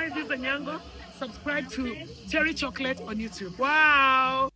Hi, this is Anyango. Subscribe to Cherry Chocolate on YouTube. Wow!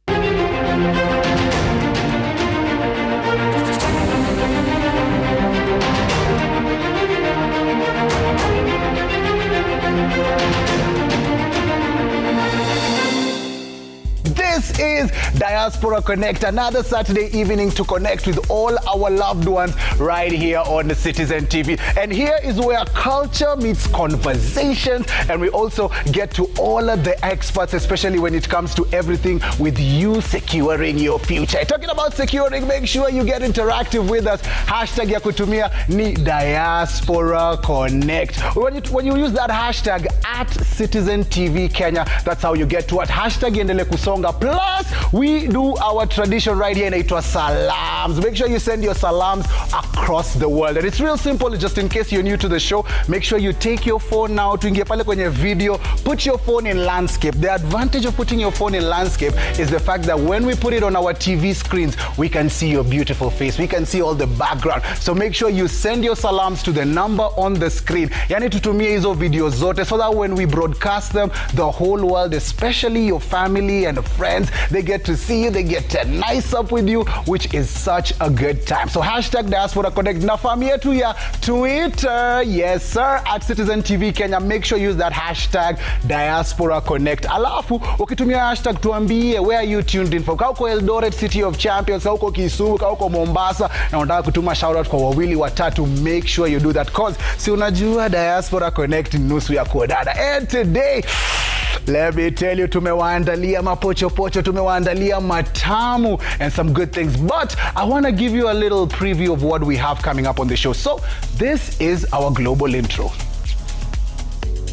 This is Diaspora Connect, another Saturday evening to connect with all our loved ones right here on the Citizen TV. And here is where culture meets conversations, and we also get to all of the experts, especially when it comes to everything with you securing your future. Talking about securing, make sure you get interactive with us. Hashtag ya kutumia ni Diaspora Connect. When you use that hashtag at Citizen TV Kenya, that's how you get to it. Hashtag yendele kusonga. Plus, we do our tradition right here inaitwa salams. Make sure you send your salams across the world. And it's real simple, just in case you're new to the show. Make sure you take your phone now, tuingie pale kwenye video, put your phone in landscape. The advantage of putting your phone in landscape is the fact that when we put it on our TV screens, we can see your beautiful face. We can see all the background. So make sure you send your salams to the number on the screen. Yani tutumie hizo videos zote so that when we broadcast them, the whole world, especially your family and friends, they get to see you, they get to nice up with you, which is such a good time. So hashtag Diaspora Connect. Na fahamu yetu ya Twitter, yes sir, at Citizen TV Kenya. Make sure you use that hashtag Diaspora Connect. Alafu, ukitumia hashtag tuambie where you tuned in from. Kauko Eldoret, City of Champions, kauko Kisumu, kauko Mombasa, na unataka kutuma shout out kwa wawili watatu, make sure you do that, cause si unajua Diaspora Connect nusu ya kuodada. And today, let me tell you, tumewaandalia mapochopocho, tumewaandalia matamu, and some good things. But I want to give you a little preview of what we have coming up on the show. So this is our global intro.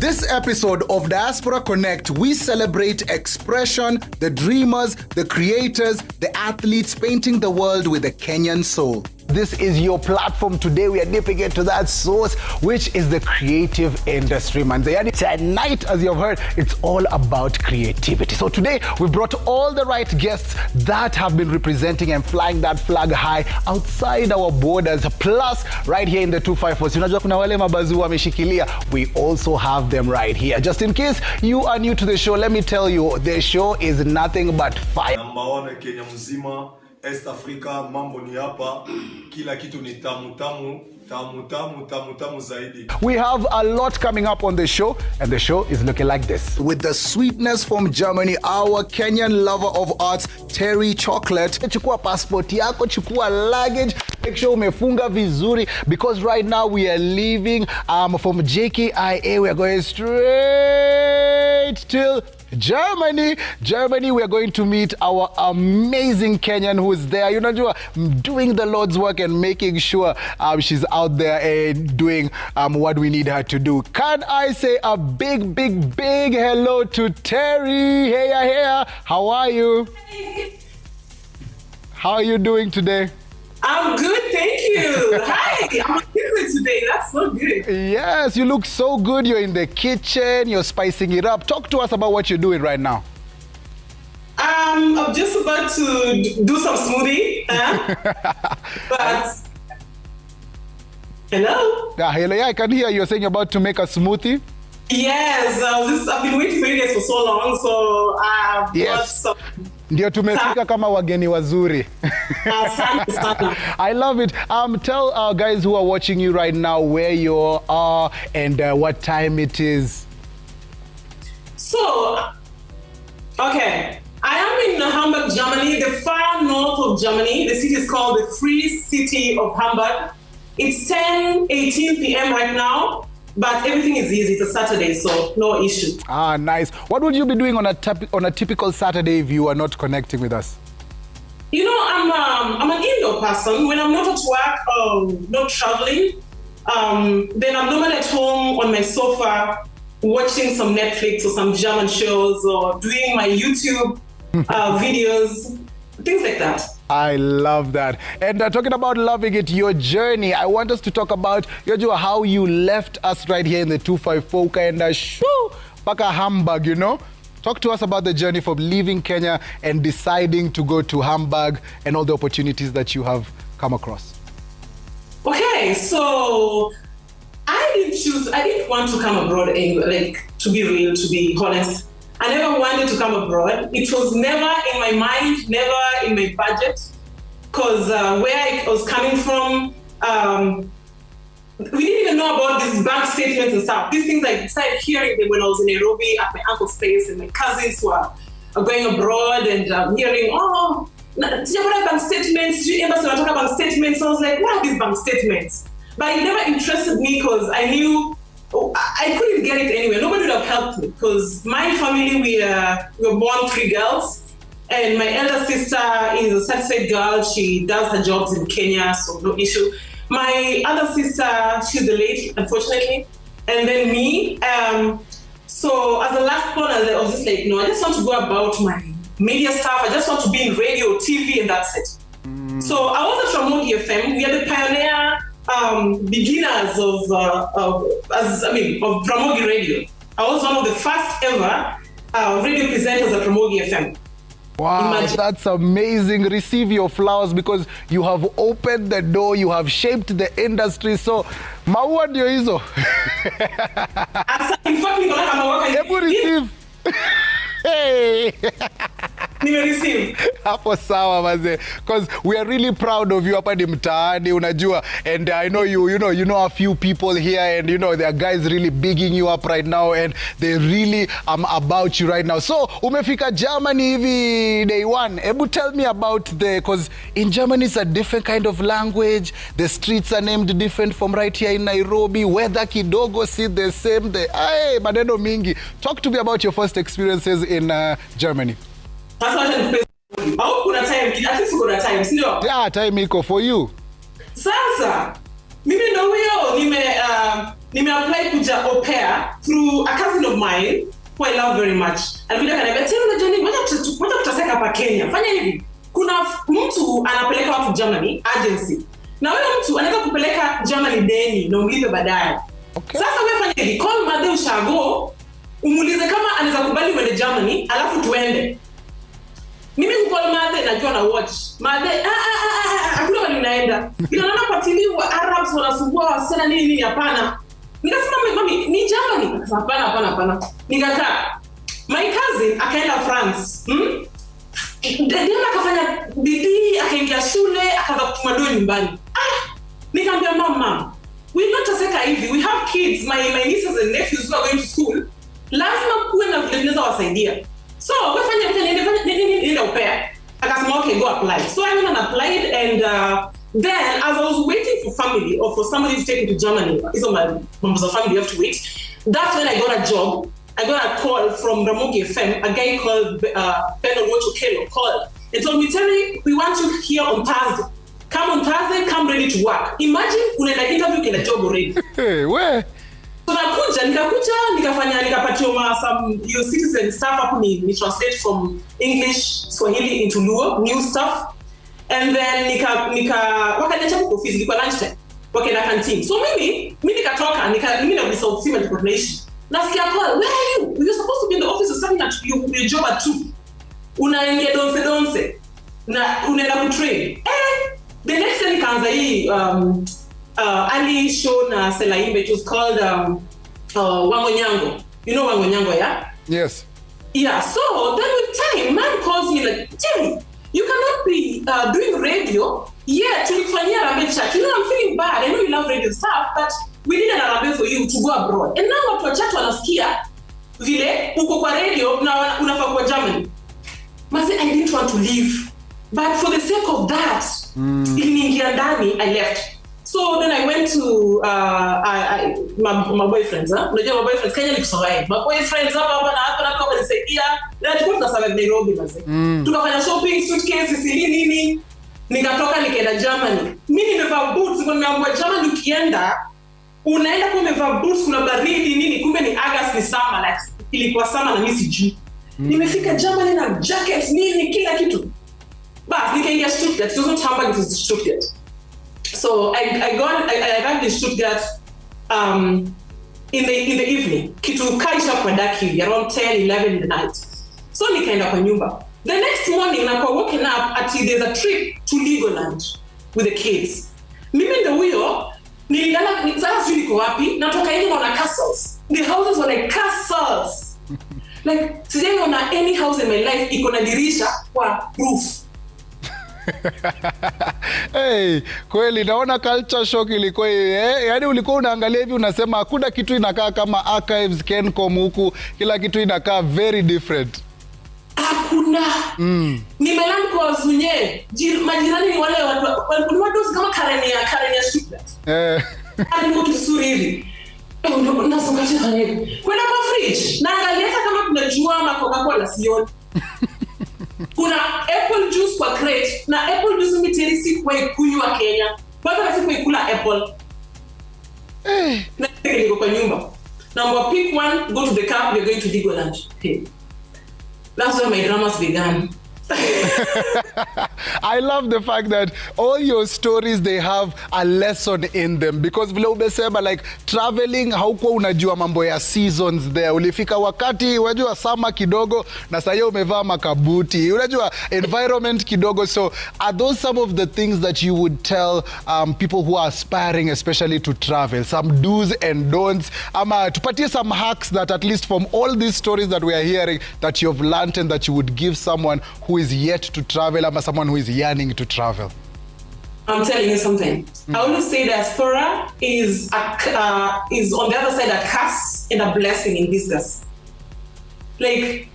This episode of Diaspora Connect, we celebrate expression, the dreamers, the creators, the athletes painting the world with a Kenyan soul. This is your platform. Today we are dipping into that source, which is the creative industry, man. Tonight, as you've heard, it's all about creativity. So today we brought all the right guests that have been representing and flying that flag high outside our borders. Plus, right here in the 254, unajua kuna wale mabazu wameshikilia, we also have them right here. Just in case you are new to the show, let me tell you, the show is nothing but fire. Number 1 Kenya mzima, East Africa, mambo ni hapa, kila kitu ni tamu zaidi. We have a lot coming up on the show, and the show is looking like this. With the sweetness from Germany, our Kenyan lover of arts, Cherry Chocolate. Chukua passport yako, chukua luggage, make sure umefunga vizuri, because right now we are leaving from JKIA. We are going straight till Germany. We are going to meet our amazing Kenyan who is there, doing the Lord's work and making sure she's out there doing what we need her to do. Can I say a big hello to Terry? Hey, how are you? How are you doing today? I'm good, thank you. Hi, I'm good today. That's so good. Yes, you look so good. You're in the kitchen, you're spicing it up. Talk to us about what you're doing right now. I'm just about to do some smoothie. But hello? Yeah, I can hear you're saying you're about to make a smoothie. Yes, I've been waiting for you guys for so long, so I've got some. Ndio tumefika kama wageni wazuri. I love it. Tell our guys who are watching you right now where you are and what time it is. So, okay. I am in Hamburg, Germany, the far north of Germany. The city is called the Free City of Hamburg. It's 10:18 p.m. right now. But everything is easy. It's a Saturday, so no issue. Ah, nice. What would you be doing on a typical Saturday if you are not connecting with us? I'm an indoor person. When I'm not at work, not traveling, then I'm normally at home on my sofa watching some Netflix or some German shows or doing my YouTube videos, things like that. I love that. And talking about loving it, your journey, I want us to talk about how you left us right here in the 254 and shoo, paka Hamburg, Talk to us about the journey from leaving Kenya and deciding to go to Hamburg and all the opportunities that you have come across. Okay, so I I didn't want to come abroad anyway, like, to be real, to be honest. I never wanted to come abroad. It was never in my mind, never in my budget, because where I was coming from, we didn't even know about these bank statements and stuff. These things, I started hearing them when I was in Nairobi at my uncle's place, and my cousins were going abroad, and hearing, oh, sijapata bank statements, embassy wanataka bank statements. So I was like, what are these bank statements? But it never interested me because I knew I couldn't get it anywhere. Nobody would have helped me because my family, we were born 3 girls, and my elder sister is a certified girl. She does her jobs in Kenya, so no issue. My other sister, she's the late, unfortunately, and then me. So as the last born, I was just like, no, I just want to go about my media stuff. I just want to be in radio, TV, and that's it. So I was at Ramogi FM. We are the pioneer beginners of Ramogi Radio. I was one of the first ever radio presenters at Ramogi FM. Wow, imagine. That's amazing. Receive your flowers because you have opened the door, you have shaped the industry. So, maua ndio hizo. Hebu receive. Hey. Hapo sawa maze, because we are really proud of you hapa ni mtaani unajua, and I know you know a few people here, and there are guys really bigging you up right now, and they really about you right now. So umefika Germany hivi day one, ebu tell me about because in Germany it's a different kind of language, the streets are named different from right here in Nairobi, weather kidogo si the same, maneno mingi. Talk to me about your first experiences in Germany. Yeah, time iko for you. Sasa, mimi ndo huyo nime apply kuja au pair through a cousin of mine who I love very much. Alikuja kaniambia, "Tena Johnny, ngoja tutaseka hapa Kenya. Fanya hivi. Kuna mtu anapeleka watu Germany agency. Na huyo mtu anaweza kupeleka Germany deni na umlipe baadaye." Okay. Sasa wewe fanya hivi, call Made ushago, umuulize kama anaweza kubali uende Germany, alafu tuende. Mimi kupol Made najua na watch. Made hakuna wali unaenda. Inaona kwa TV wa Arabs wanasumbua wasena nini hapana. Nikasema mami ni Germany. Hapana. Nikakaa. My cousin akaenda France. Ndio akafanya bidii, akaingia shule, akaanza kutuma doni nyumbani. Nikamwambia mama, we not taseka hivi. We have kids, my nieces and nephews who are going to school. Lazima kuwe na vile tunaweza wasaidia. So, nini upea. Akasema, okay, go apply. So I went and applied, and then as I was waiting for family or for somebody to take me to Germany, these are my members of family, you have to wait. That's when I got a job. I got a call from Ramogi FM. A guy called Ben Oluwachukelo called and told me, Terry, we want you here on Thursday. Come on Thursday, come ready to work. Imagine unaenda interview kila job already. Hey, where? So nikakuja nikapatiwa some your citizen stuff hapo ni translate from English Swahili into Luo, new stuff, and then wakaniacha kwa office ilikuwa lunch time wakaenda canteen. So mimi nikatoka mimi na South Sea Coordination. Nasikia call, where are you? You're supposed to be in the office or something at your job at 2. Unaingia donse na unaenda kutrain. The next day nikaanza hii Ali show na Selaimbe. It was called Wangonyango. You know Wangonyango, yeah? Yes. Yeah, so then with time, man calls me like, Jimmy, you cannot be doing radio. Yeah, tulifanyia Arambe chat. I'm feeling bad. I know you love radio stuff, but we need an Arambe for you to go abroad. And now watu wa chat wanasikia vile uko kwa radio na unafaa kwa Germany. Masi, I didn't want to leave. But for the sake of that, iliniingia ndani, I left. So then I went to my boyfriends. Unajua my boyfriends Kenya ni kusawai. My boyfriends hapa nisaidia. Na tulikuwa tunasafiri Nairobi basi. Tukafanya shopping, suitcases, nini. Nikatoka nikaenda Germany. Mimi nimevaa boots, kwa nimeambiwa Germany ukienda unaenda kwa umevaa boots, kuna baridi nini, kumbe ni August, ni summer, like ilikuwa summer na mimi sijui. Nimefika Germany na jackets nini kila kitu. But nikaingia Stuttgart. It wasn't Hamburg, it was Stuttgart. So I arrived in Stuttgart in the evening. Kitu kaisha kwa daki around 10-11 in the night. So nikaenda kwa nyumba. The next morning nakuwa woken up ati there's a trip to Legoland with the kids. Mimi ndo huyo Nililala sasa sijui niko wapi, natoka nje naona castles. The houses were like castles. Like sijaona any house in my life iko na dirisha kwa roof. Hey, kweli naona culture shock ilikuwa yaani ulikuwa unaangalia hivi unasema hakuna kitu inakaa kama archives Kencom huku, kila kitu inakaa very different. Hakuna. Nimeland kwa Zunye. Majirani ni wale watu kama Karen ya Stuttgart. Niko kisuri hivi. Nasongasha kanibu. Kwenda kwa fridge. Naangalia kama kuna jua ama Coca-Cola sioni. Kuna apple juice kwa crate. Na apple juice miterisi kwa ikunywa Kenya. Kwanza nasi kwa ikula apple. Na niko kwa nyumba. Now pick one, go to the car, we're going to Digoland. Okay. That's where my dramas began. I love the fact that all your stories, they have a lesson in them, because vile umesema like traveling haukuwa unajua mambo ya seasons there. Ulifika wakati unajua summer kidogo na sasa umevaa makabuti, unajua environment kidogo. So are those some of the things that you would tell people who are aspiring especially to travel, some do's and don'ts, ama tupatie some hacks that at least from all these stories that we are hearing that you've learned and that you would give someone who is yet to travel, or someone who is yearning to travel? I'm telling you something. I always say diaspora is on the other side a curse and a blessing in business. Like,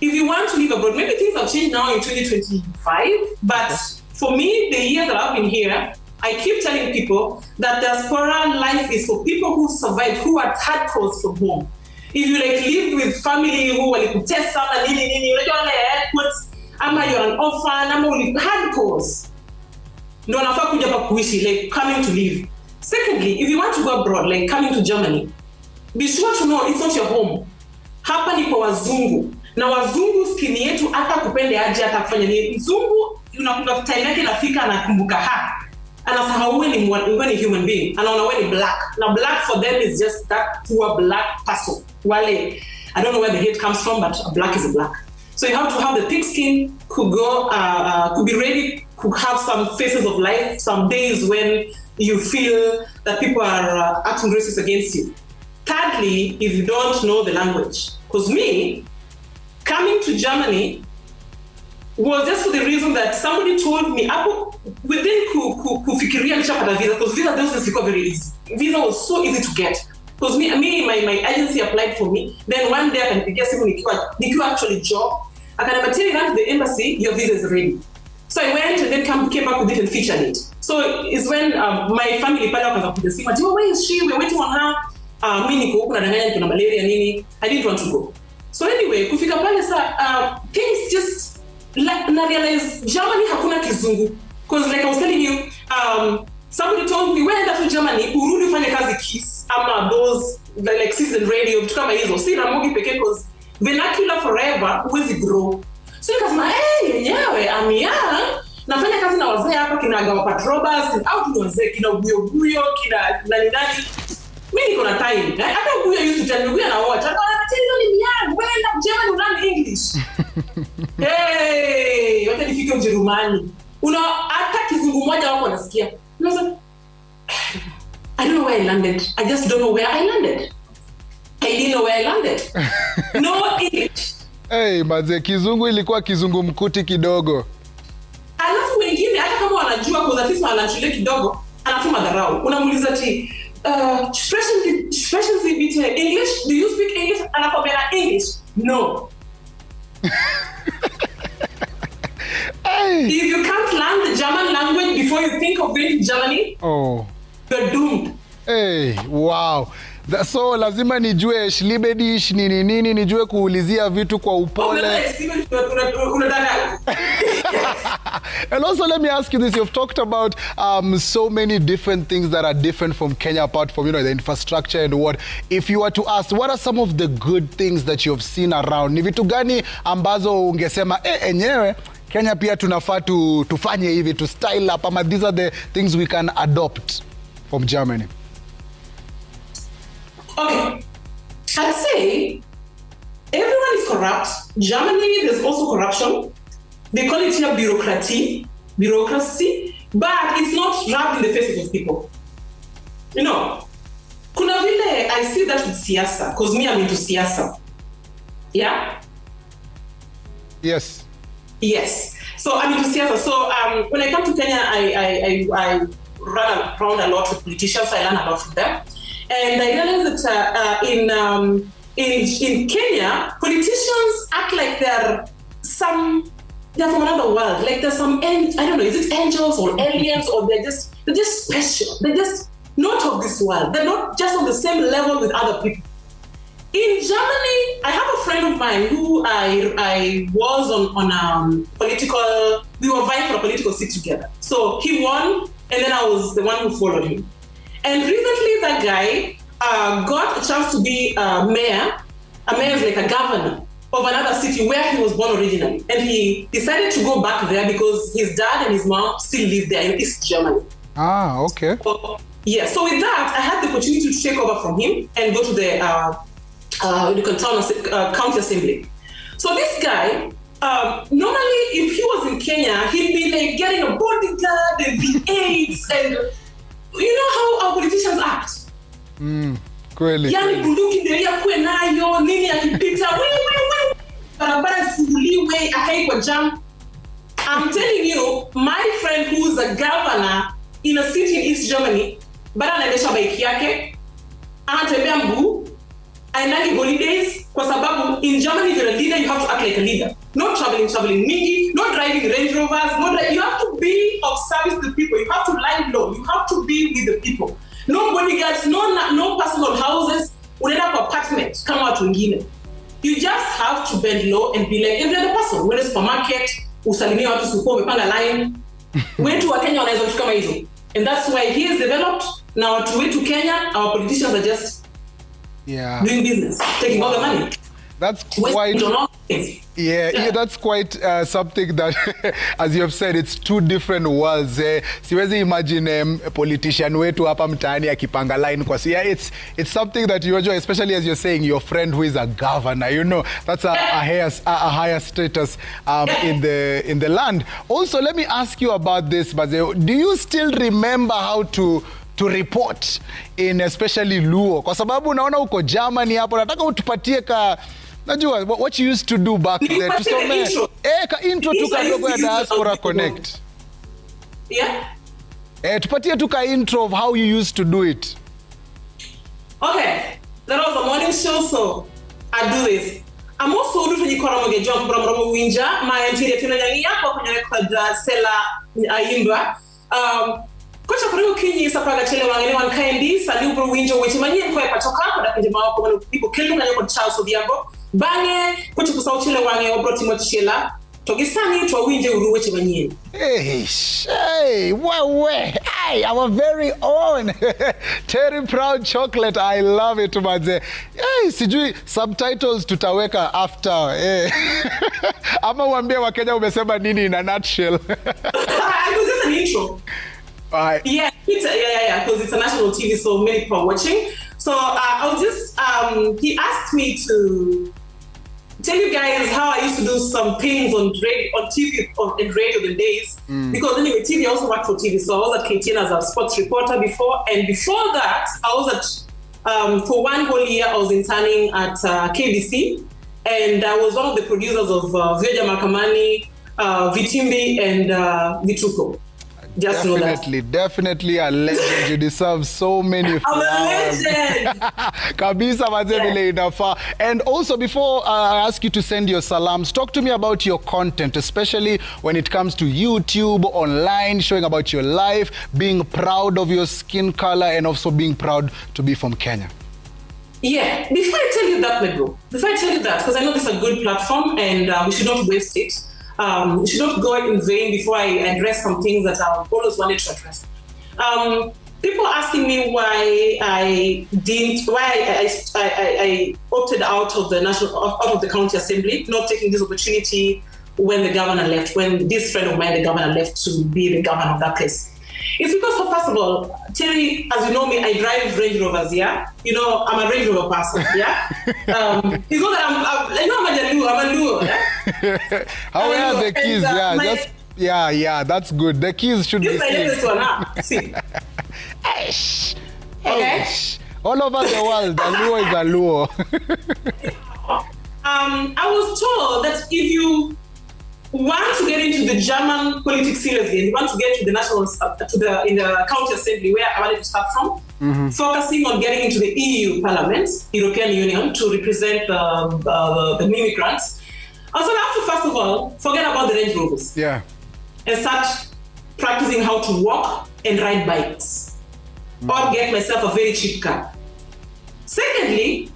if you want to live abroad, maybe things have changed now in 2025, but for me, the years that I've been here, I keep telling people that diaspora life is for people who survived, who had hard calls from home. If you like live with family who walikutesa na nini, unajua wale airports, ama you're an orphan, ama hard cause, no nafaa kuja hapa kuishi, like coming to live. Secondly, if you want to go abroad, like coming to Germany, be sure to know it's not your home. Hapa ni kwa wazungu, na wazungu skin yetu hata kupende aje hata kufanya nini. Mzungu unakuta time yake inafika anakumbuka anasahau wewe ni human being, anaona wewe ni black. Na black for them is just that poor black person. Wale, I don't know where the hate comes from, but a black is a black. So you have to have the thick skin, could be ready, could have some phases of life, some days when you feel that people are acting racist against you. Thirdly, if you don't know the language. Because me, coming to Germany was just for the reason that somebody told me, within kufikiria nishapata visa, because visa those days were very easy. Visa was so easy to get. Because my agency applied for me. Then one day akanipigia simu nikiwa actually job. Akaniambia tell you to the embassy, your visa is ready. So I went and then came back with it and featured it. So it's when my family pale wakaanza kupiga simu, where is she? We're waiting on her. Mimi niko huko nadanganya kuna malaria nini. I didn't want to go. So anyway, kufika pale things just na realize Germany hakuna kizungu. Because like I was telling you, somebody told me, when to Germany, urudi ufanye kazi KISS, ama those like season radio, vitu kama hizo. Si Ramogi pekee, because vernacular forever huwezi grow. So nikasema, yenyewe, I'm young, nafanya kazi na wazee hapa, kina Gawa Patrobas, au kina wazee, kina Buyo, kina nani. Mimi niko na time. Hata Buyo used to tell me, Buyo na watch. I'm young, when I'm German, you learn English. Hey, wacha nifike Ujerumani. Hata kizungu moja wako nasikia. I don't know where I landed. I just don't know where I landed. I didn't know where I landed. No English. Hey, maze kizungu ilikuwa kizungu mkuti kidogo. Alafu wengine hata kama wanajua kwa tatizo anachule kidogo, anafuma dharau. Unamuuliza ati expressions in English, do you speak English? Anakwambia English. No. Hey. If you can't learn the German language before you think of going to Germany, you're doomed. Hey, wow. So lazima nijue Schlibedish nini nijue kuulizia vitu kwa upole. And also let me ask you this, you've talked about so many different things that are different from Kenya apart from the infrastructure and what. If you were to ask, what are some of the good things that you've seen around? Ni vitu gani ambazo ungesema enyewe Kenya pia tunafaa tufanye hivi to style up, ama these are the things we can adopt from Germany? Okay, I'd say everyone is corrupt. Germany, there's also corruption. They call it here bureaucracy, but it's not rubbed in the faces of people. kuna vile I see that with siasa, because me I'm into siasa. Yeah? Yes. Yes. So I'm into siasa. So when I come to Kenya, I run around a lot with politicians. I learn a lot from them. And I realized that in Kenya, politicians act like they're from another world. Like there's some, I don't know, is it angels or aliens, or they're just special. They're just not of this world. They're not just on the same level with other people. In Germany, I have a friend of mine who I was on political, we were vying for a political seat together. So he won, and then I was the one who followed him. And recently that guy got a chance to be a mayor. A mayor is like a governor of another city where he was born originally. And he decided to go back there because his dad and his mom still live there in East Germany. Ah, okay. So, yeah, so with that, I had the opportunity to take over from him and go to the county assembly. So this guy, normally if he was in Kenya, he'd be like getting a bodyguard and V8s, and you know how our politicians act. Kweli. Yani bunduki ndio kuwe nayo, nini akipita, barabara sifuliwe, akaikwa jam. I'm telling you, my friend who's a governor in a city in East Germany, bara anaendesha bike yake, anatembea mguu, aendagi holidays, kwa sababu in Germany if you're a leader, you have to act like a leader. Not traveling mingi, not driving Range Rovers, you have to be of service to people. You have to lie low. You have to be with the people. No bodyguards, no personal houses, unaenda kwa apartment kama watu wengine. You just have to bend low and be like every other person. Uende supermarket, usalimie watu sikuwa umepanga line. Wetu wa Kenya wanaweza vitu kama hizo. And that's why he is developed. Now watu wetu Kenya, our politicians are just doing business, taking all the money. That's quite, that's quite something that, as you have said, it's two different worlds. Siwezi imagine politician wetu hapa mtaani akipanga line kwa it's something that you enjoy, especially as you're saying, your friend who is a governor, that's a higher status in the land. Also, let me ask you about this, Baze. Do you still remember how to report in especially Luo? Kwa sababu unaona uko Germany hapo, nataka utupatie najua what you used to do back then. Tusome ka intro tu kadogo ya Diaspora Connect. Yeah. Tupatie tu ka intro of how you used to do it. Okay. That was a morning show, so I do this. I'm also doing the Koromoge John Bromo Winja, my interior Tinania, kwa Sela Ayimba. Kocha kurimu kinyi sapaga chele wangene wankaendi sali ubro winjo wechi manye kwa patoka kwa dakije mawako wano people kelu kanyo kwa Charles Odiambo bange kocha kusao chele wange obro Timothy Shela togisani twa winje uru wechi manye. Hey, our very own Terry Proud Chocolate. I love it, manze. Hey, sijui subtitles tutaweka after. Ama uambie Wakenya umesema nini in a nutshell. I was just an intro. Yeah, because it's a national TV, so many people are watching. So I was just, he asked me to tell you guys how I used to do some things on TV and radio the days. Because anyway, TV, I also worked for TV. So I was at KTN as a sports reporter before. And before that, I was at, for one whole year, I was interning at KBC. And I was one of the producers of Vioja Makamani, Vitimbi, and Vituko. Just Definitely a legend. You deserve so many flowers. I'm a legend. Kabisa mazevile inafa. And also, before I ask you to send your salams, talk to me about your content, especially when it comes to YouTube, online, showing about your life, being proud of your skin color, and also being proud to be from Kenya. Yeah, before I tell you that, because I know this is a good platform and we should not waste it. We should not go in vain before I address some things that I've always wanted to address. People asking me why I opted out of the county assembly, not taking this opportunity when the governor left, when this friend of mine, the governor, left to be the governor of that place. It's because, first of all, Terry, as you know me, I drive Range Rovers, yeah? I'm a Range Rover person, yeah? It's not that I'm a Luo, yeah? How are the keys? That's good. The keys should be seen. See. Okay? All over the world, Aluo is Aluo. I was told that if you want to get into the German politics seriously, and you want to get to the national, in the county assembly where I wanted to start from, focusing on getting into the EU Parliament, European Union, to represent the immigrants, I was have to first of all forget about the Range Rovers. Yeah. And start practicing how to walk and ride bikes, or get myself a very cheap car. Secondly,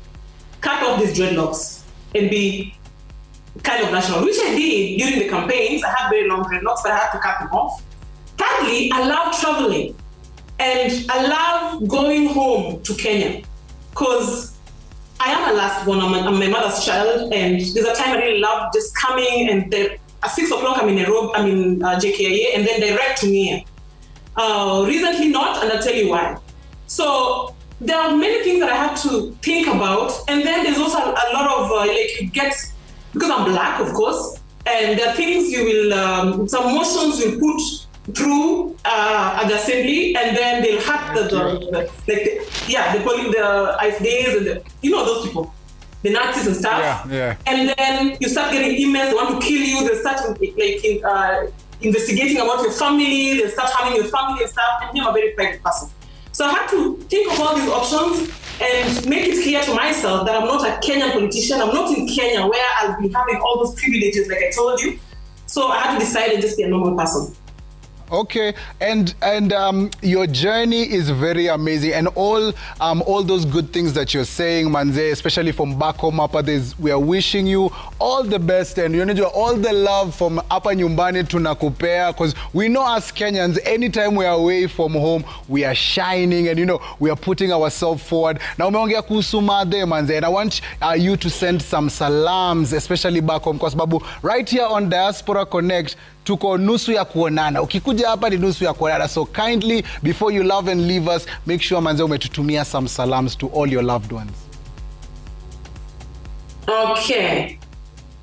cut off these dreadlocks and be kind of national, which I did during the campaigns. I had very long dreadlocks, but I had to cut them off. Thirdly, I love traveling, and I love going home to Kenya, because I am a last born. I'm my mother's child, and there's a time I really love just coming, and at 6 o'clock I'm in Nairobi, I'm in JKIA, and then direct to me. Recently not, and I'll tell you why. So there are many things that I have to think about, and then there's also a lot of because I'm black, of course, and there are things you will, some motions you'll put through at the assembly, and then they'll hurt the IFDs and those people, the Nazis and stuff. Yeah. And then you start getting emails, they want to kill you, they start investigating about your family, they start harming your family and stuff, and I'm a very private person. So I had to think of all these options and make it clear to myself that I'm not a Kenyan politician. I'm not in Kenya where I'll be having all those privileges like I told you. So I had to decide and just be a normal person. Okay, and your journey is very amazing, and all those good things that you're saying, Manze, especially from back home, we are wishing you all the best, and all the love from Apa Nyumbani tunakupea, because we know as Kenyans, anytime we are away from home, we are shining, and we are putting ourselves forward. Now, umeongea kuhusu made, Manze, and I want you to send some salams, especially back home, because Babu, right here on Diaspora Connect, tuko nusu ya kuonana. Ukikuja hapa ni nusu ya kuonana. So kindly, before you love and leave us, make sure Manze umetutumia some salams to all your loved ones. Okay.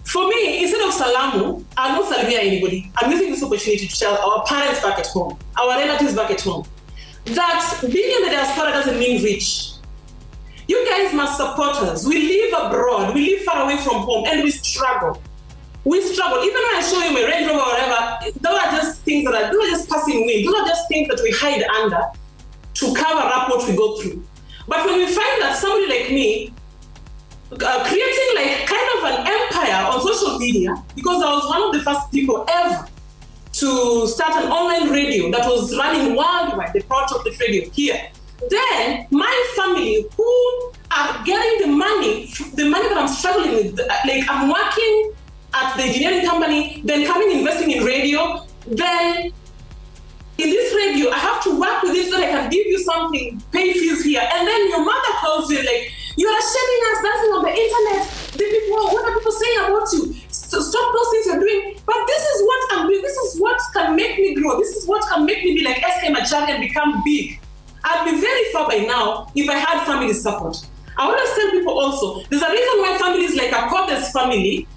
For me, instead of salamu, I'm not salamia anybody. I'm using this opportunity to tell our parents back at home, our relatives back at home, that being in the diaspora doesn't mean rich. You guys must support us. We live abroad, we live far away from home, and we struggle. We struggle. Even when I show you my Range Rover or whatever, those are just things those are just passing wind. Those are just things that we hide under to cover up what we go through. But when we find that somebody like me, creating like kind of an empire on social media, because I was one of the first people ever to start an online radio that was running worldwide, the Proud Chocolate Radio here. Then my family, who are getting the money that I'm struggling with, like I'm working at the engineering company, then coming investing in radio, then in this radio, I have to work with this so that I can give you something, pay fees here. And then your mother calls you like, you are shaming us dancing on the internet. What are people saying about you? Stop those things you're doing. But this is what I'm doing. This is what can make me grow. This is what can make me be like SK Machari and become big. I'd be very far by now if I had family support. I always tell people also, there's a reason why families like a Cordes family,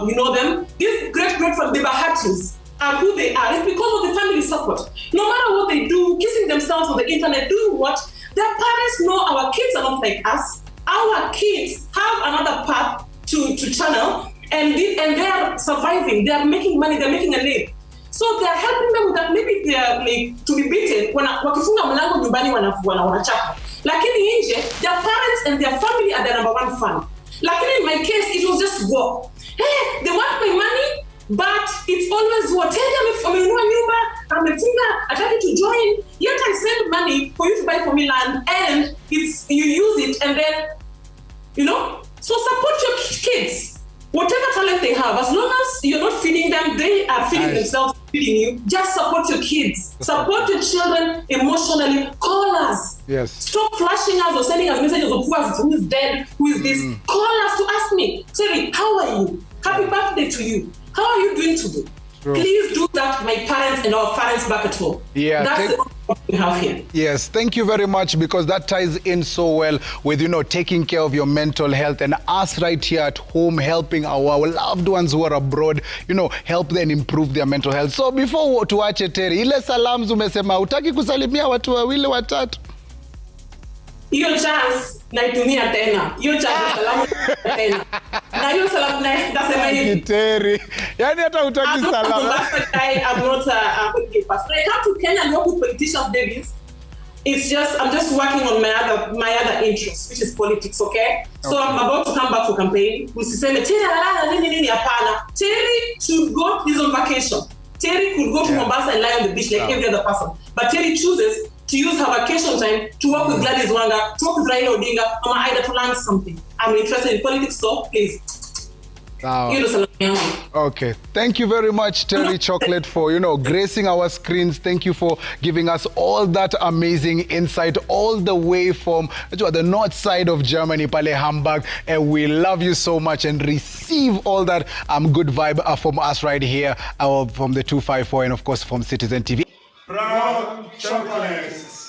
you know them, these great family, the Bahatis, are who they are. It's because of the family support. No matter what they do, kissing themselves on the internet, doing what, their parents know our kids are not like us. Our kids have another path to channel, and they are surviving. They are making money. They're making a name. So they are helping them with that. Maybe they are like to be beaten. Wakifunga mlango nyumbani wanachapa. Lakini nje, their parents and their family are the number one fan. Lakini in my case, it was just war. Hey, they want my money, but it's always war. Tell them if I'm to join. Yet I send money for you to buy for me land, and you use it, and then, so support your kids. Whatever talent they have, as long as you're not feeding them, they are feeding themselves, feeding you. Just support your kids. Support your children emotionally. Call us. Yes. Stop flashing us or sending us messages of who is dead, who is this. Call us to ask me, Terry, how are you? Happy birthday to you. How are you doing today? True. Please do that, my parents and our parents back at home. Yeah, that's the we have here. Yes, thank you very much, because that ties in so well with, taking care of your mental health, and us right here at home helping our loved ones who are abroad, help them improve their mental health. So before tuache Terry, ile salamu umesema utaki kusalimia watu wawili watatu. hiyo chance naitumia tena. Hiyo chance salamu tena. Na hiyo salamu nasema hivi. Terry. Yani hata utaki salamu. I'm not a political person. When I come to Kenya and work with politicians, Davis, I'm just working on my other interests, which is politics, okay? So I'm about to come back for campaign. Usiseme Terry nini hapana. Terry should go, he's on vacation. Terry could go to Mombasa and lie on the beach like every other person. But Terry chooses to use her vacation time to work with Gladys Wanga, talk with Raila Odinga, Mama Ida to learn something. I'm interested in politics, so please. Okay, thank you very much, Terry Chocolate, for gracing our screens. Thank you for giving us all that amazing insight, all the way from the north side of Germany, Pale Hamburg. And we love you so much and receive all that good vibe from us right here, from the 254 and of course from Citizen TV. Proud chocolates.